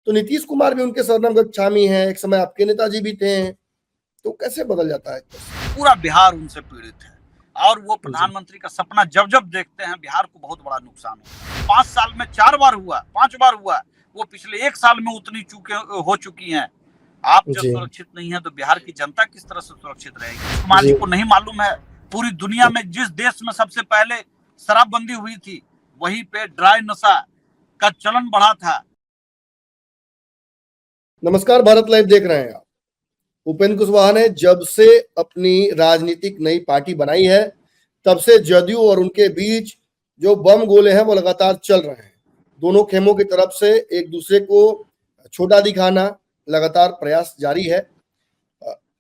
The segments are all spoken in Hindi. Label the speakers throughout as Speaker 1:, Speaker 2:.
Speaker 1: तो नीतीश कुमार भी उनके सरनाम गोस्वामी हैं, एक समय आपके नेताजी भी थे, तो कैसे बदल जाता है?
Speaker 2: पूरा बिहार उनसे पीड़ित है और वो प्रधानमंत्री का सपना जब जब देखते हैं बिहार को बहुत बड़ा नुकसान होता है। 5 साल में 4 बार हुआ, 5 बार हुआ, वो पिछले 1 साल में उतनी चूकें हो चुकी हैं। आप जो सुरक्षित नहीं है तो बिहार की जनता किस तरह से सुरक्षित रहेगी? कुमार जी को नहीं मालूम है पूरी दुनिया में जिस देश में सबसे पहले शराबबंदी हुई थी वहीं पे ड्राई नशा का चलन बढ़ा था।
Speaker 1: नमस्कार, भारत लाइव देख रहे हैं आप। उपेंद्र कुशवाहा ने जब से अपनी राजनीतिक नई पार्टी बनाई है तब से जदयू और उनके बीच जो बम गोले हैं वो लगातार चल रहे हैं। दोनों खेमों की तरफ से एक दूसरे को छोटा दिखाना लगातार प्रयास जारी है।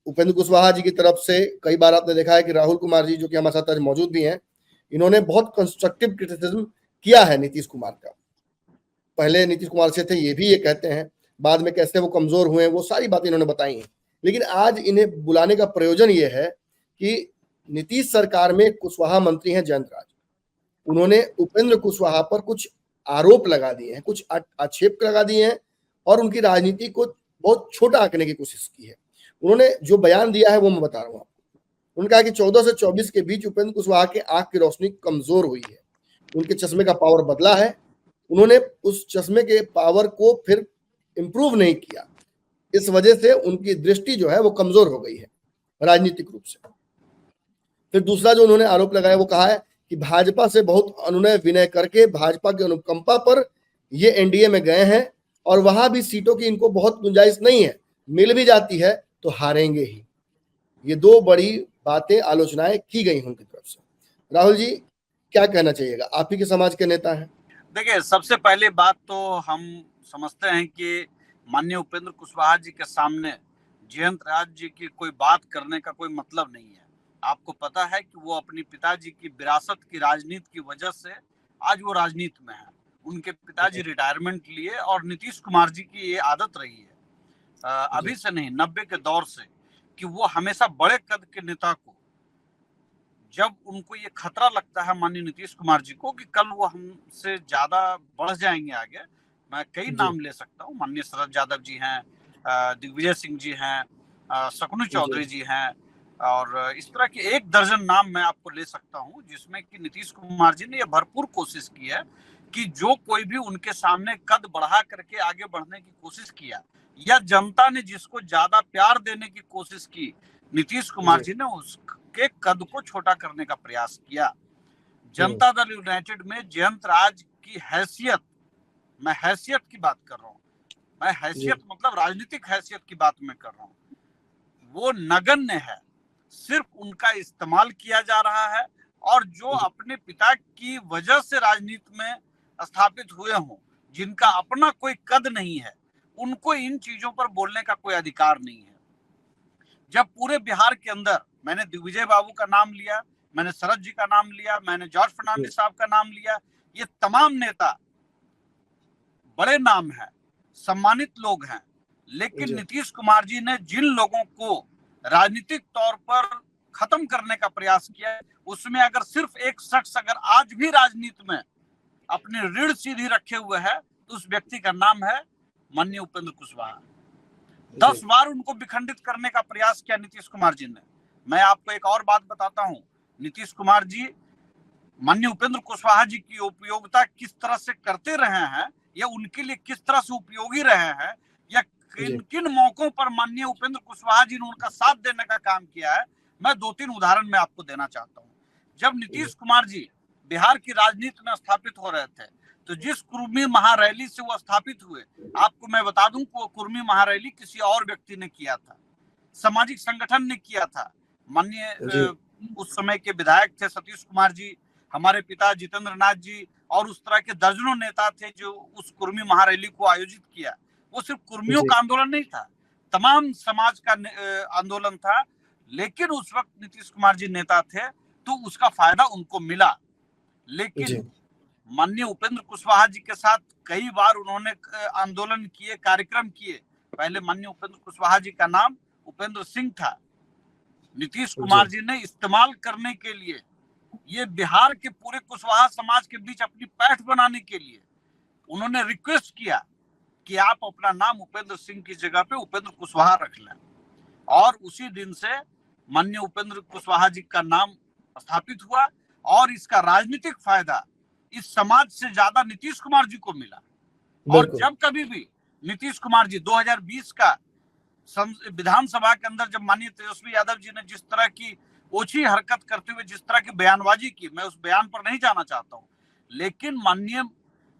Speaker 1: उपेंद्र कुशवाहा जी की तरफ से कई बार आपने देखा है कि राहुल कुमार जी, जो कि हमारे साथ आज मौजूद भी हैं, इन्होंने बहुत कंस्ट्रक्टिव क्रिटिसिज्म किया है नीतीश कुमार का। पहले नीतीश कुमार से थे, ये भी ये कहते हैं, बाद में कैसे वो कमजोर हुए, वो सारी बातें इन्होंने बताई हैं। लेकिन आज इन्हें बुलाने का प्रयोजन ये है कि नीतीश सरकार में कुशवाहा मंत्री हैं जयंत राज, उन्होंने उपेंद्र कुशवाहा पर कुछ आरोप लगा दिए हैं, कुछ आक्षेप लगा दिए हैं और उनकी राजनीति को बहुत छोटा आंकने की कोशिश की है। उन्होंने जो बयान दिया है वो मैं बता रहा हूँ आपको। उन्होंने कहा कि 14 से 24 के बीच उपेंद्र कुशवाहा के आंख की रोशनी कमजोर हुई है, उनके चश्मे का पावर बदला है, उन्होंने उस चश्मे के पावर को फिर इंप्रूव नहीं किया, इस वजह से उनकी दृष्टि जो है वो कमजोर हो गई है राजनीतिक रूप से। फिर दूसरा जो उन्होंने आरोप लगाया वो कहा है कि भाजपा से बहुत अनुनय विनय करके भाजपा की अनुकंपा पर ये एनडीए में गए हैं और वहां भी सीटों की इनको बहुत गुंजाइश नहीं है, मिल भी जाती है तो हारेंगे ही। ये दो बड़ी बातें, आलोचनाएं की गई उनकी तरफ से। राहुल जी, क्या कहना चाहिएगा? आप ही के समाज के नेता हैं।
Speaker 2: देखिए, सबसे पहले बात तो हम समझते हैं कि माननीय उपेंद्र कुशवाहा जी के सामने जयंत राज जी की कोई बात करने का कोई मतलब नहीं है। आपको पता है कि वो अपनी पिताजी की विरासत की राजनीति की वजह से आज वो राजनीति में है। उनके पिताजी रिटायरमेंट लिए और नीतीश कुमार जी की ये आदत रही है अभी से नहीं, 90 के दौर से, कि वो हमेशा बड़े कद के नेता को, जब उनको ये खतरा लगता है माननीय नीतीश कुमार जी को कि कल वो हमसे ज्यादा बढ़ जाएंगे आगे, मैं कई नाम ले सकता हूँ, माननीय शरद यादव जी हैं, दिग्विजय सिंह जी हैं, शकुनी चौधरी जी हैं, और इस तरह के 1 दर्जन नाम मैं आपको ले सकता हूँ, जिसमें कि नीतीश कुमार जी ने यह भरपूर कोशिश की है कि जो कोई भी उनके सामने कद बढ़ा करके आगे बढ़ने की कोशिश किया या जनता ने जिसको ज्यादा प्यार देने की कोशिश की, नीतीश कुमार जी ने उसके कद को छोटा करने का प्रयास किया। जनता दल यूनाइटेड में जयंत राज की हैसियत, मैं हैसियत की बात कर रहा हूँ, मैं हैसियत मतलब राजनीतिक हैसियत की बात मैं कर रहा हूँ, वो नगण्य है। सिर्फ उनका इस्तेमाल किया जा रहा है और जो अपने पिता की वजह से राजनीति में स्थापित हुए हों, जिनका अपना कोई कद नहीं है, उनको इन चीजों पर बोलने का कोई अधिकार नहीं है। जब पूरे बिहार के अंदर मैंने दिग्विजय बाबू का नाम लिया, मैंने शरद जी का नाम लिया, मैंने जॉर्ज फर्नांडिस साहब का नाम लिया, ये तमाम नेता बड़े नाम हैं, सम्मानित लोग हैं, लेकिन नीतीश कुमार जी ने जिन लोगों को राजनीतिक तौर पर खत्म करने का प्रयास किया, उसमें अगर सिर्फ एक शख्स अगर आज भी राजनीति में अपनी रीढ़ सीधी रखे हुए है तो उस व्यक्ति का नाम है माननीय उपेंद्र कुशवाहा। 10 बार उनको विखंडित करने का प्रयास किया नीतीश कुमार जी ने। मैं आपको एक और बात बताता हूं, नीतीश कुमार जी माननीय उपेंद्र कुशवाहा जी की उपयोगिता किस तरह से करते रहे हैं या उनके लिए किस तरह से उपयोगी रहे हैं या किन किन मौकों पर माननीय उपेंद्र कुशवाहा जी ने उनका साथ देने का काम किया है, मैं 2-3 उदाहरण मैं आपको देना चाहता हूँ। जब नीतीश कुमार जी बिहार की राजनीति में स्थापित हो रहे थे तो जिस कुर्मी महारैली से वो स्थापित हुए, आपको मैं बता दूं कि वो कुर्मी महारैली किसी और व्यक्ति ने किया था, सामाजिक संगठन ने किया था। माननीय उस समय के विधायक थे सतीश कुमार जी, हमारे पिता जितेंद्र नाथ जी और उस तरह के दर्जनों नेता थे जो उस कुर्मी महारैली को आयोजित किया। वो सिर्फ कुर्मियों का आंदोलन नहीं था, तमाम समाज का आंदोलन था, लेकिन उस वक्त नीतीश कुमार जी नेता थे तो उसका फायदा उनको मिला। लेकिन माननीय उपेंद्र कुशवाहा जी के साथ कई बार उन्होंने आंदोलन किए, कार्यक्रम किए। पहले माननीय उपेंद्र कुशवाहा जी का नाम उपेंद्र सिंह था। नीतीश कुमार जी ने इस्तेमाल करने के लिए, ये बिहार के पूरे कुशवाहा समाज के बीच अपनी पैठ बनाने के लिए उन्होंने रिक्वेस्ट किया कि आप अपना नाम उपेंद्र सिंह की जगह पे उपेंद्र कुशवाहा रख लें। और उसी दिन से माननीय उपेंद्र कुशवाहा जी का नाम स्थापित हुआ और इसका राजनीतिक फायदा इस समाज से ज्यादा नीतीश कुमार जी को मिला। और जब कभी भी नीतीश कुमार जी 2020 का विधानसभा के अंदर जब माननीय तेजस्वी यादव जी ने जिस तरह की ओछी हरकत करते हुए जिस तरह की बयानबाजी की, मैं उस बयान पर नहीं जाना चाहता हूं, लेकिन माननीय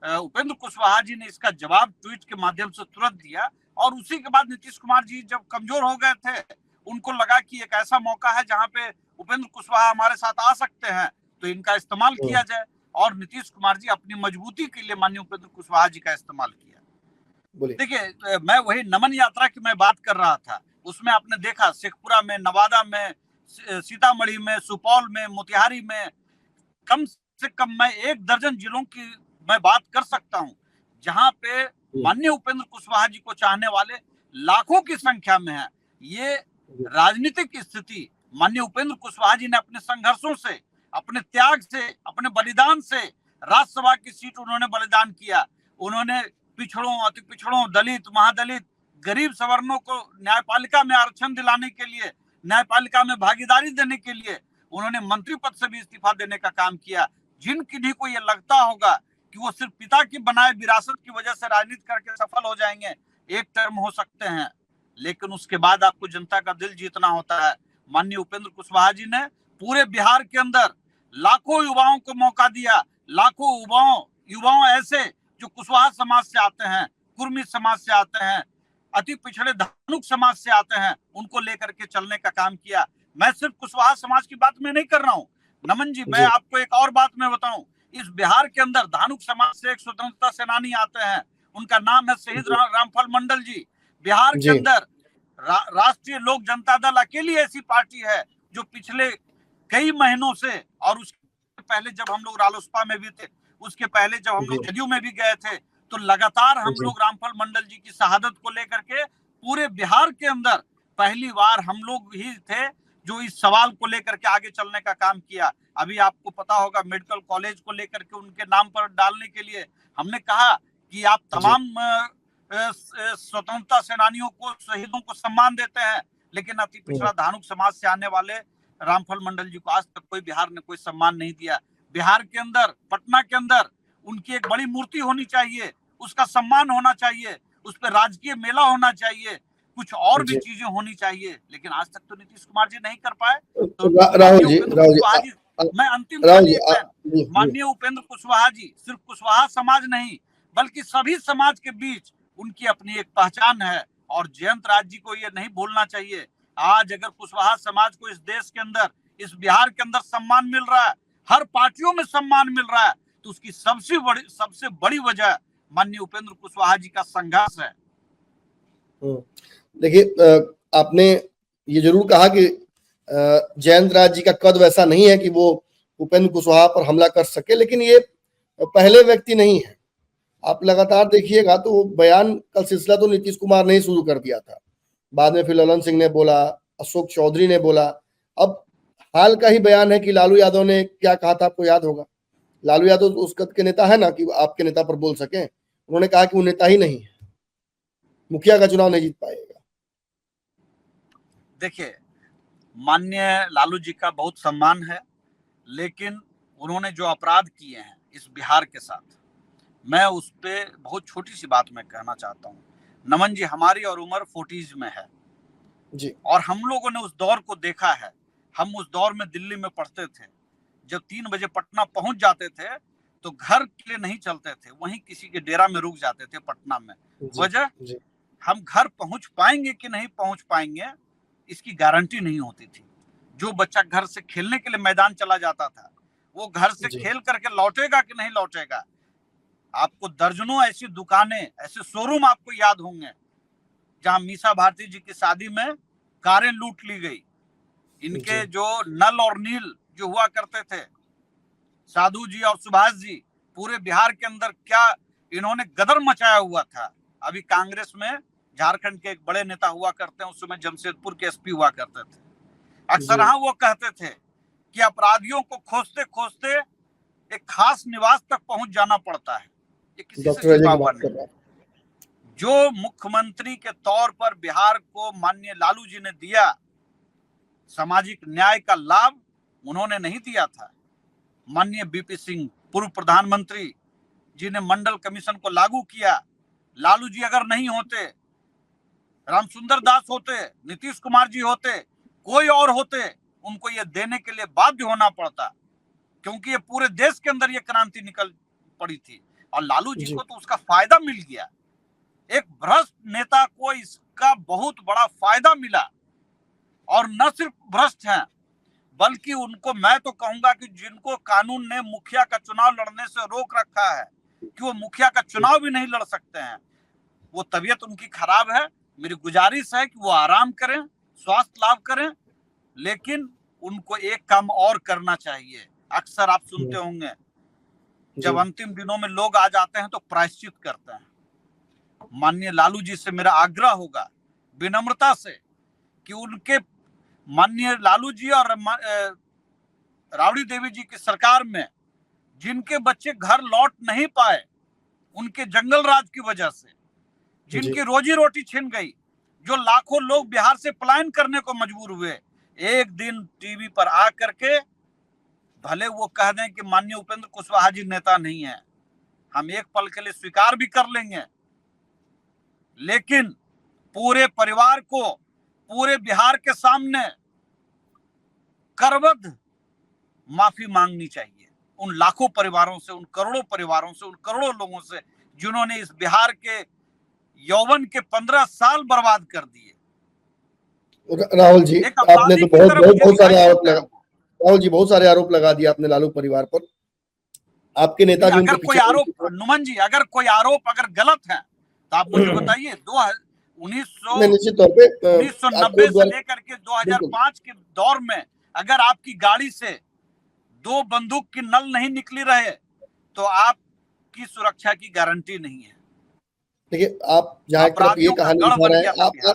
Speaker 2: उपेंद्र कुशवाहा जी ने इसका जवाब ट्वीट के माध्यम से तुरंत दिया। और उसी के बाद नीतीश कुमार जी जब कमजोर हो गए थे, उनको लगा कि एक ऐसा मौका है जहां पे उपेंद्र कुशवाहा हमारे साथ आ सकते हैं, तो इनका इस्तेमाल किया जाए। और नीतीश कुमार जी अपनी मजबूती के लिए माननीय उपेंद्र कुशवाहा जी का इस्तेमाल किया। देखिए, मैं वही नमन यात्रा की मैं बात कर रहा था, उसमें आपने देखा शेखपुरा में, नवादा में, सीतामढ़ी में, सुपौल में, मोतिहारी में, कम से कम मैं 1 दर्जन जिलों की मैं बात कर सकता हूं जहां पे माननीय उपेंद्र कुशवाहा जी को चाहने वाले लाखों की संख्या में है। ये राजनीतिक स्थिति माननीय उपेंद्र कुशवाहा जी ने अपने संघर्षों से, अपने त्याग से, अपने बलिदान से, राज्यसभा की सीट उन्होंने बलिदान किया। उन्होंने पिछड़ों, अति पिछड़ों, दलित, महादलित, गरीब सवर्णों को न्यायपालिका में आरक्षण दिलाने के लिए, न्यायपालिका में भागीदारी देने के लिए उन्होंने मंत्री पद से भी इस्तीफा देने का काम किया। जिन किन्हीं को ये लगता होगा कि वो सिर्फ पिता की बनाए विरासत की वजह से राजनीति करके सफल हो जाएंगे, एक टर्म हो सकते हैं, लेकिन उसके बाद आपको जनता का दिल जीतना होता है। माननीय उपेंद्र कुशवाहा जी ने पूरे बिहार के अंदर लाखों युवाओं को मौका दिया। लाखों युवाओं ऐसे जो कुशवाहा समाज से आते हैं, कुर्मी समाज से आते हैं, अति पिछड़े धानुक समाज से आते हैं, उनको लेकर के चलने का काम किया। मैं सिर्फ कुशवाहा समाज की बात में नहीं कर रहा हूं नमन जी, मैं आपको एक और बात मैं बताऊं। इस बिहार के अंदर धानुक समाज से एक स्वतंत्रता सेनानी आते हैं, उनका नाम है शहीद रामफल मंडल जी। बिहार के अंदर राष्ट्रीय लोक जनता दल अकेली ऐसी पार्टी है जो पिछले कई महीनों से, और उसके पहले जब हम लोग रालोसपा में भी थे, उसके पहले जब हम लोग जदयू में भी गए थे, तो लगातार हम लोग रामफल मंडल जी की शहादत को लेकर के पूरे बिहार के अंदर पहली बार हम लोग ही थे जो इस सवाल को लेकर के आगे चलने का काम किया। अभी आपको पता होगा मेडिकल कॉलेज को लेकर के उनके नाम पर डालने के लिए हमने कहा कि आप तमाम स्वतंत्रता सेनानियों को, शहीदों को सम्मान देते हैं, लेकिन अति पिछड़ा धानुक समाज से आने वाले रामफल मंडल जी को आज तक कोई बिहार ने कोई सम्मान नहीं दिया। बिहार के अंदर, पटना के अंदर उनकी एक बड़ी मूर्ति होनी चाहिए, उसका सम्मान होना चाहिए, उस पर राजकीय मेला होना चाहिए, कुछ और भी चीजें होनी चाहिए, लेकिन आज तक तो नीतीश कुमार जी नहीं कर पाए। तो
Speaker 1: राहुल जी,
Speaker 2: मैं अंतिम माननीय उपेंद्र कुशवाहा जी सिर्फ कुशवाहा समाज नहीं बल्कि सभी समाज के बीच उनकी अपनी एक पहचान है, और जयंत राज जी को ये नहीं भूलना चाहिए। आज अगर कुशवाहा समाज को इस देश के अंदर, इस बिहार के अंदर सम्मान मिल रहा है, हर पार्टियों में सम्मान मिल रहा है, तो उसकी सबसे बड़ी वजह माननीय उपेंद्र कुशवाहा जी का संघर्ष है।
Speaker 1: देखिए, आपने ये जरूर कहा कि जयंत राज जी का कद वैसा नहीं है कि वो उपेंद्र कुशवाहा पर हमला कर सके, लेकिन ये पहले व्यक्ति नहीं है। आप लगातार देखिएगा तो वो बयान का सिलसिला तो नीतीश कुमार ने ही शुरू कर दिया था, बाद में फिर ललन सिंह ने बोला, अशोक चौधरी ने बोला, अब हाल का ही बयान है कि लालू यादव ने क्या कहा था, आपको याद होगा। लालू यादव उस कद के नेता है ना कि आपके नेता पर बोल सके। उन्होंने कहा कि वो नेता ही नहीं है, मुखिया का चुनाव नहीं जीत पाएगा।
Speaker 2: देखिए, माननीय लालू जी का बहुत सम्मान है, लेकिन उन्होंने जो अपराध किए हैं इस बिहार के साथ, मैं उस पर बहुत छोटी सी बात मैं कहना चाहता हूँ। नमन जी, हमारी और उम्र 40s में है
Speaker 1: जी,
Speaker 2: और हम लोगों ने उस दौर को देखा है। हम उस दौर में दिल्ली में पढ़ते थे, जब 3 बजे पटना पहुंच जाते थे तो घर के लिए नहीं चलते थे, वहीं किसी के डेरा में रुक जाते थे पटना में। वजह, हम घर पहुंच पाएंगे कि नहीं पहुंच पाएंगे इसकी गारंटी नहीं होती थी। जो बच्चा घर से खेलने के लिए मैदान चला जाता था, वो घर से खेल करके लौटेगा कि नहीं लौटेगा। आपको दर्जनों ऐसी दुकानें, ऐसे शोरूम आपको याद होंगे जहां मीसा भारती जी की शादी में कारें लूट ली गई। इनके जो नल और नील जो हुआ करते थे, साधु जी और सुभाष जी, पूरे बिहार के अंदर क्या इन्होंने गदर मचाया हुआ था। अभी कांग्रेस में झारखंड के एक बड़े नेता हुआ करते हैं, उस समय जमशेदपुर के एसपी हुआ करते थे। अक्सर हाँ वो कहते थे कि अपराधियों को खोजते खोजते एक खास निवास तक पहुंच जाना पड़ता है। ये किसी से छिपा हुआ नहीं। जो मुख्यमंत्री के तौर पर बिहार को माननीय लालू जी ने दिया, सामाजिक न्याय का लाभ उन्होंने नहीं दिया था। माननीय बीपी सिंह पूर्व प्रधानमंत्री जी ने मंडल कमीशन को लागू किया। लालू जी अगर नहीं होते, रामसुंदर दास होते, नीतीश कुमार जी होते, कोई और होते, उनको ये देने के लिए बाध्य होना पड़ता, क्योंकि ये पूरे देश के अंदर ये क्रांति निकल पड़ी थी और लालू जी को तो उसका फायदा मिल गया। एक भ्रष्ट नेता को इसका बहुत बड़ा फायदा मिला, और न सिर्फ भ्रष्ट हैं, बल्कि उनको मैं तो कहूंगा कि जिनको कानून ने मुखिया का चुनाव लड़ने से रोक रखा है कि वो मुखिया का चुनाव भी नहीं लड़ सकते हैं, वो तबीयत उनकी खराब है। मेरी गुजारिश है कि वो आराम करें, स्वास्थ्य लाभ करें, लेकिन उनको एक काम और करना चाहिए। अक्सर आप सुनते होंगे जब अंतिम दिनों में लोग आ जाते हैं तो प्रायश्चित करते हैं। माननीय लालू जी से मेरा आग्रह होगा विनम्रता से कि उनके माननीय लालू जी और राबड़ी देवी जी की सरकार में जिनके बच्चे घर लौट नहीं पाए उनके जंगल राज की वजह से, जिनकी रोजी रोटी छिन गई, जो लाखों लोग बिहार से पलायन करने को मजबूर हुए, एक दिन टीवी पर आ करके भले वो कह दें कि माननीय उपेंद्र कुशवाहा जी नेता नहीं है, हम एक पल के लिए स्वीकार भी कर लेंगे, लेकिन पूरे परिवार को पूरे बिहार के सामने करबद्ध माफी मांगनी चाहिए उन लाखों परिवारों से, उन करोड़ों परिवारों से, उन करोड़ों लोगों से जिन्होंने इस बिहार के यौवन के 15 साल बर्बाद कर दिए।
Speaker 1: राहुल जी, आपने तो बहुत सारे आरोप लगा, राहुल जी बहुत सारे आरोप लगा दिए आपने लालू परिवार पर। आपके नेता जी
Speaker 2: अगर कोई आरोप, नुमान जी, अगर कोई आरोप अगर गलत है तो आप मुझे बताइए। 1990 से लेकर के 2005 के दौर में अगर आपकी गाड़ी से 2 बंदूक की नल नहीं निकली रहे तो आपकी सुरक्षा की गारंटी नहीं है।
Speaker 1: देखिए, आप जहाँ एक तरफ ये कहानी दिखा रहे हैं,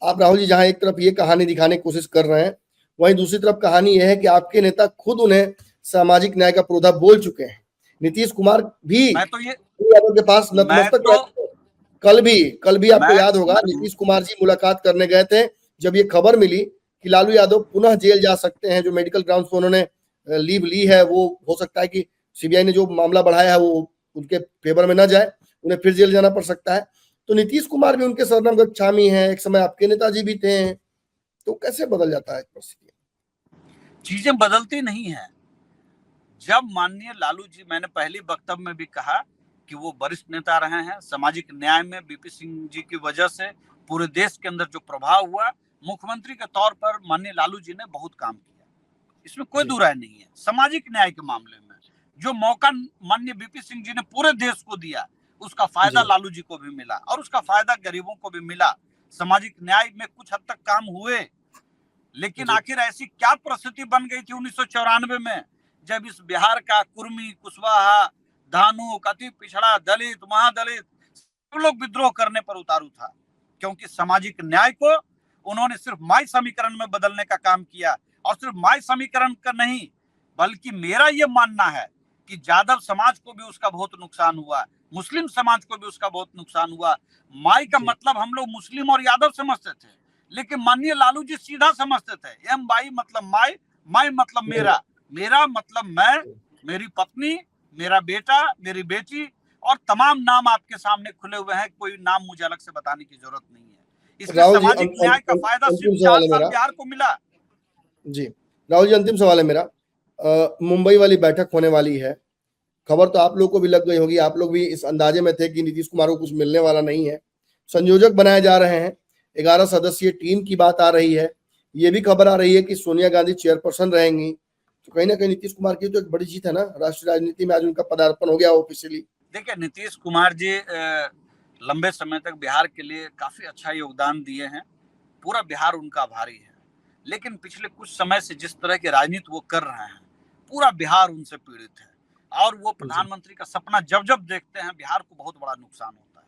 Speaker 1: आप राहुल जी जहाँ एक तरफ ये कहानी दिखाने की कोशिश कर रहे हैं, वहीं दूसरी तरफ कहानी यह है कि आपके नेता खुद उन्हें सामाजिक न्याय का पुरोधा बोल चुके हैं। नीतीश कुमार भी यादव के पास नतमस्तक कल भी आपको याद होगा नीतीश कुमार जी मुलाकात करने गए थे जब ये खबर मिली कि लालू यादव पुनः जेल जा सकते हैं। जो मेडिकल ग्राउंड्स पर उन्होंने लीव ली है, वो हो सकता है कि सीबीआई ने जो मामला बढ़ाया है वो उनके फेवर में न जाए, उन्हें फिर जेल जाना पड़ सकता है। तो नीतीश कुमार भी उनके शरणम गच्छामी हैं, एक समय आपके नेताजी भी थे, तो कैसे बदल जाता है परिस्थिति?
Speaker 2: चीजें बदलती नहीं है। जब माननीय लालू जी, मैंने पहली वक्तव्य में भी कहा कि वो वरिष्ठ नेता रहे हैं, सामाजिक न्याय में बीपी सिंह जी की वजह से पूरे देश के अंदर जो प्रभाव हुआ, मुख्यमंत्री के तौर पर माननीय लालू जी ने बहुत काम किया, इसमें कोई दो राय नहीं है। सामाजिक न्याय के मामले में जो मौका माननीय बीपी सिंह जी ने पूरे देश को दिया, उसका फायदा लालू जी को भी मिला और उसका फायदा गरीबों को भी मिला। सामाजिक न्याय में कुछ हद तक काम हुए, लेकिन आखिर ऐसी क्या परिस्थिति बन गई थी 1994 में, जब इस बिहार का कुर्मी, कुशवाहा, धानुक, अति पिछड़ा, दलित, महादलित सब लोग विद्रोह करने पर उतारू था, क्योंकि सामाजिक न्याय को उन्होंने सिर्फ माई समीकरण में बदलने का काम किया। और सिर्फ माई समीकरण का नहीं, बल्कि मेरा यह मानना है कि यादव समाज को भी उसका बहुत नुकसान हुआ, मुस्लिम समाज को भी उसका बहुत नुकसान हुआ। माई का मतलब हम लोग मुस्लिम और यादव समझते थे, लेकिन माननीय लालू जी सीधा समझते थे, एम बाई मतलब माई, माई मतलब मेरा, मेरा मतलब मैं, मेरी पत्नी, मेरा बेटा, मेरी बेटी, और तमाम नाम आपके सामने खुले हुए हैं, कोई नाम मुझे अलग से बताने की जरूरत नहीं है। इसलिए सामाजिक न्याय का फायदा सिर्फ 4 साल बिहार को मिला।
Speaker 1: जी राहुल जी, अंतिम सवाल है मेरा। मुंबई वाली बैठक होने वाली है, खबर तो आप लोग को भी लग गई होगी, आप लोग भी इस अंदाजे में थे कि नीतीश कुमार को कुछ मिलने वाला नहीं है। संयोजक बनाए जा रहे हैं, 11 सदस्यीय टीम की बात आ रही है, ये भी खबर आ रही है कि सोनिया गांधी चेयरपर्सन रहेंगी। तो कहीं ना कहीं नीतीश कुमार की तो एक बड़ी जीत है ना राष्ट्रीय राजनीति में, आज उनका पदार्पण हो गया ऑफिशियली।
Speaker 2: देखिए, नीतीश कुमार जी लंबे समय तक बिहार के लिए काफी अच्छा योगदान दिए हैं, पूरा बिहार उनका आभारी है, लेकिन पिछले कुछ समय से जिस तरह की राजनीति वो कर रहे हैं, पूरा बिहार उनसे पीड़ित है। और वो प्रधानमंत्री का सपना जब जब देखते हैं, बिहार को बहुत बड़ा नुकसान होता है।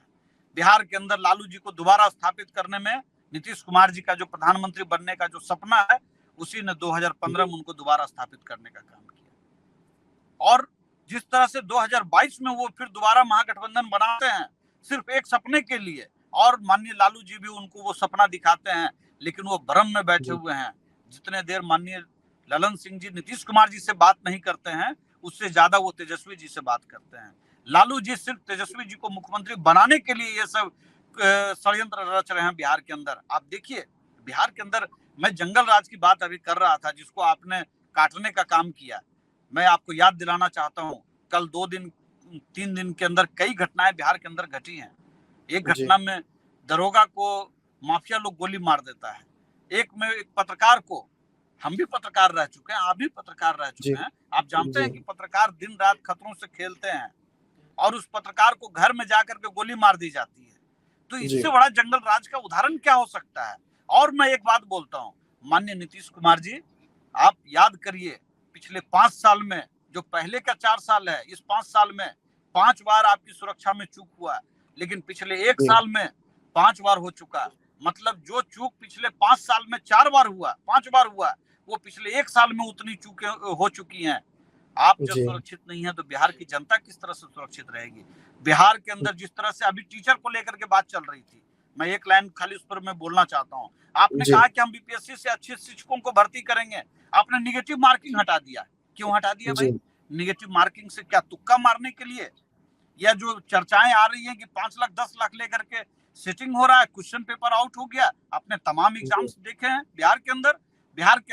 Speaker 2: बिहार के अंदर लालू जी को दोबारा स्थापित करने में नीतीश कुमार जी का जो प्रधानमंत्री बनने का जो सपना है, उसी ने 2015 में उनको दोबारा स्थापित करने का काम किया। और जिस तरह से 2022 में वो फिर दोबारा महागठबंधन बनाते हैं, सिर्फ एक सपने के लिए। और माननीय लालू जी भी उनको वो सपना दिखाते हैं, लेकिन वो भ्रम में बैठे हुए हैं। जितने देर माननीय ललन सिंह जी नीतीश कुमार जी से बात नहीं करते हैं, उससे ज्यादा वो तेजस्वी जी से बात करते हैं। लालू जी सिर्फ तेजस्वी जी को मुख्यमंत्री बनाने के लिए ये सब षड्यंत्र रच रहे हैं बिहार के अंदर। आप देखिए बिहार के अंदर, मैं जंगल राज की बात अभी कर रहा था जिसको आपने काटने का काम किया। मैं आपको याद दिलाना चाहता हूँ, कल 2 दिन 3 दिन के अंदर कई घटनाएं बिहार के अंदर घटी हैं। एक घटना में दरोगा को माफिया लोग गोली मार देता है, एक में एक पत्रकार को, हम भी पत्रकार रह चुके हैं, आप भी पत्रकार रह चुके हैं, आप जानते हैं कि पत्रकार दिन रात खतरों से खेलते हैं और उस पत्रकार को घर में जाकर के गोली मार दी जाती है। तो इससे बड़ा जंगल राज का उदाहरण क्या हो सकता है। और मैं एक बात बोलता हूँ, माननीय नीतीश कुमार जी, आप याद करिए पिछले 5 साल में, जो पहले का 4 साल है, इस 5 साल में 5 बार आपकी सुरक्षा में चूक हुआ, लेकिन पिछले 1 साल में 5 बार हो चुका। मतलब जो चूक पिछले 5 साल में 4 बार हुआ, 5 बार हुआ, वो पिछले 1 साल में उतनी चूकें हो चुकी हैं। आप जब सुरक्षित नहीं है तो बिहार की जनता किस तरह से सुरक्षित रहेगी। बिहार के अंदर जिस तरह से अभी टीचर को लेकर के बात चल रही थी, मैं एक लाइन खाली उस पर मैं बोलना चाहता हूँ। आपने कहा कि हम बीपीएससी से अच्छे शिक्षकों को भर्ती करेंगे, आपने निगेटिव मार्किंग हटा दिया। क्यों हटा दिया भाई? निगेटिव मार्किंग से क्या तुक्का मारने के लिए? या जो चर्चाएं आ रही हैं कि 5 लाख 10 लाख लेकर के सेटिंग हो रहा है, क्वेश्चन पेपर आउट हो गया। आपने तमाम एग्जाम्स देखे हैं बिहार के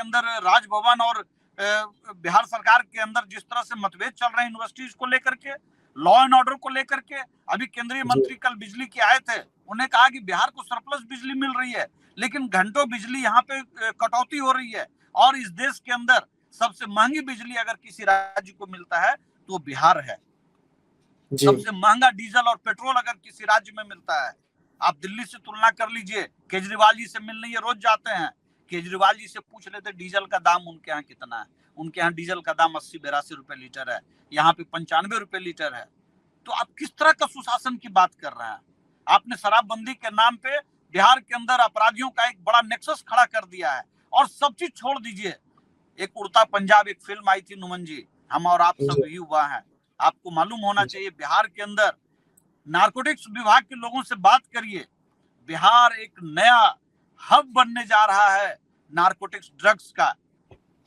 Speaker 2: अंदर राजभवन और बिहार सरकार के अंदर जिस तरह से मतभेद चल रहे हैं यूनिवर्सिटीज को लेकर के, लॉ एंड ऑर्डर को लेकर के। अभी केंद्रीय मंत्री कल बिजली के आए थे, उन्हें कहा कि बिहार को सरप्लस बिजली मिल रही है, लेकिन घंटों बिजली यहाँ पे कटौती हो रही है। और इस देश के अंदर सबसे महंगी बिजली अगर किसी राज्य को मिलता है तो बिहार है। सबसे महंगा डीजल और पेट्रोल अगर किसी राज्य में मिलता है, आप दिल्ली से तुलना कर लीजिए। केजरीवाल जी से मिलने ये रोज जाते हैं, केजरीवाल जी से पूछ लेते डीजल का दाम उनके यहाँ कितना है। उनके यहाँ डीजल का दाम 80-82 रुपए लीटर है, यहाँ पे 95 रुपए लीटर है। तो आप किस तरह का सुशासन की बात कर रहे हैं? आपने शराबबंदी के नाम पे बिहार के अंदर अपराधियों का एक बड़ा नेक्सस खड़ा कर दिया है। और सब चीज छोड़ दीजिए, एक उड़ता पंजाब एक फिल्म आई थी, नुमन जी, हम और आप सब ही हुआ है। आपको मालूम होना चाहिए बिहार के अंदर नारकोटिक्स विभाग के लोगों से बात करिए। बिहार एक नया हब बनने जा रहा है नारकोटिक्स ड्रग्स का।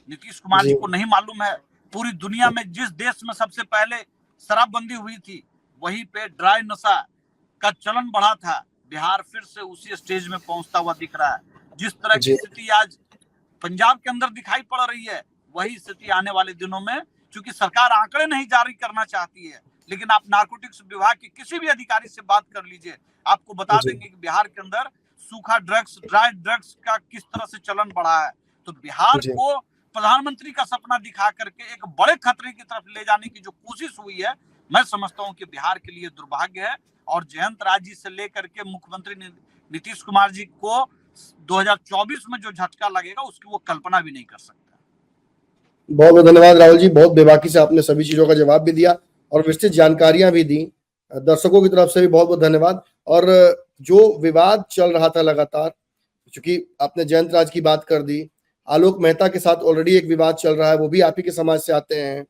Speaker 2: नीतीश कुमार जी को नहीं मालूम है, पूरी दुनिया में जिस देश में सबसे पहले शराबबंदी हुई थी वहीं पे ड्राई नशा का चलन बढ़ा था, बिहार फिर से उसी स्टेज में पहुंचता हुआ दिख रहा है। जिस तरह की स्थिति आज पंजाब के अंदर दिखाई पड़ रही है, वही स्थिति आने वाले दिनों में, क्योंकि सरकार आंकड़े नहीं जारी करना चाहती है, लेकिन आप नारकोटिक्स विभाग के किसी भी अधिकारी से बात कर लीजिए, आपको बता देंगे कि बिहार के अंदर सूखा ड्रग्स, ड्राई ड्रग्स का किस तरह से चलन बढ़ा है। तो बिहार को प्रधानमंत्री का सपना दिखा करके एक बड़े खतरे की तरफ ले जाने की जो कोशिश हुई है, मैं समझता हूं कि बिहार के लिए दुर्भाग्य है। और जयंत राज जी से लेकर के मुख्यमंत्री नीतीश कुमार जी को 2024 में जो झटका लगेगा उसकी वो कल्पना भी नहीं कर सकता।
Speaker 1: बहुत बहुत धन्यवाद राहुल जी, बहुत बेबाकी से आपने सभी चीजों का जवाब भी दिया और विस्तृत जानकारियां भी दी। दर्शकों की तरफ से भी बहुत बहुत धन्यवाद। और जो विवाद चल रहा था लगातार, क्योंकि आपने जयंत राज की बात कर दी, आलोक मेहता के साथ ऑलरेडी एक विवाद चल रहा है, वो भी आप ही के समाज से आते हैं।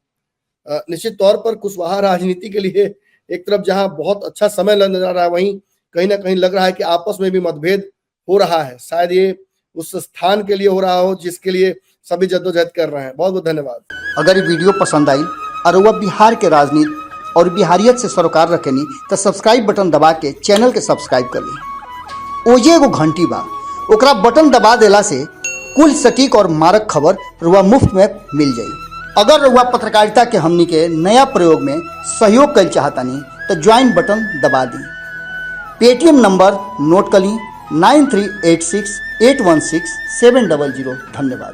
Speaker 1: निश्चित तौर पर कुशवाहा राजनीति के लिए एक तरफ जहां बहुत अच्छा समय नजर आ रहा है, वहीं कहीं ना कहीं लग रहा है कि आपस में भी मतभेद हो रहा है। शायद ये उस स्थान के लिए हो रहा हो जिसके लिए सभी जद्दोजहद कर रहे हैं। बहुत बहुत धन्यवाद।
Speaker 3: अगर ये वीडियो पसंद आई और वह बिहार के राजनीति और बिहारियत से सरोकार रखेनी तो सब्सक्राइब बटन दबा के चैनल के सब्सक्राइब कर ली। ओजे एगो घंटी बा, ओकरा बटन दबा देला से कुल सटीक और मारक खबर रुआ मुफ्त में मिल जाई। अगर रुआ पत्रकारिता के हमनी के नया प्रयोग में सहयोग कर चाहतानी तो ज्वाइन बटन दबा दी। पेटीएम नंबर नोट कर ली 9386816700। धन्यवाद।